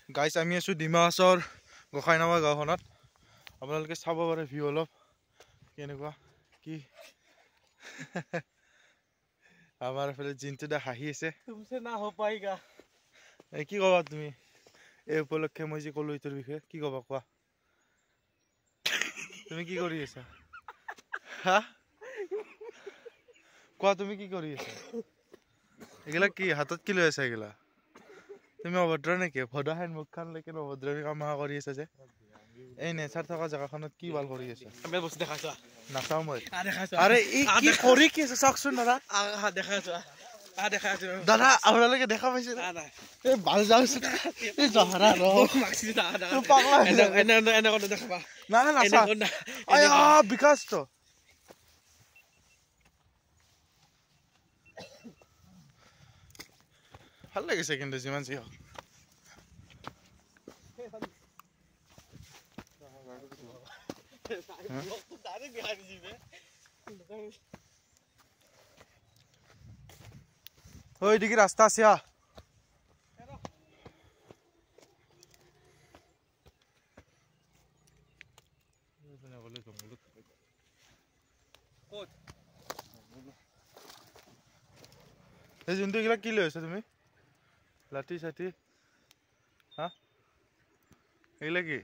গাইছ আমি আছো ডিমাহাছাওৰ গোসাইনামা গাঁওখনত আপোনালোকে চাব পাৰে ভিউ অলপ কেনেকুৱা কি আমাৰ এফালে জিন্তু দা হাঁহি আছে তুমছে না হৈ পাইগা কি ক'বা তুমি এই উপলক্ষে মই যে ক'লো এইটোৰ বিষয়ে কি ক'বা কোৱা তুমি কি কৰি আছা হা কোৱা তুমি কি কৰি আছা এগুলা কি হাতত কি লৈ আছা এগুলা তুমি অভদ্ৰ নেকি ভদাহেন মুখখন লৈকে অভদ্ৰামি কাম কৰি আছা যে এই নেচাৰ থকা জেগাখনত কি ভাল কৰি আছা আমি বস্তু দেখাইছো নাচাও মই দেখাইছো আৰে এই কি কৰি কি আছে চাওকচোন দাদা দেখাইছো দেখাইছো দাদা আপোনালোকে দেখা পাইছে এই ভাল যাওঁচোন এই জহৰা ৰ এনে দেখাবা না না নাচা বিকাশটো ভাল লাগিছে কিন্তু যিমান যি হওক ওইদিকে রাস্তা আছে এই যোনটো এগুলা কি লৈ আছা তুমি লাঠি চাঠি হা এগুলা কি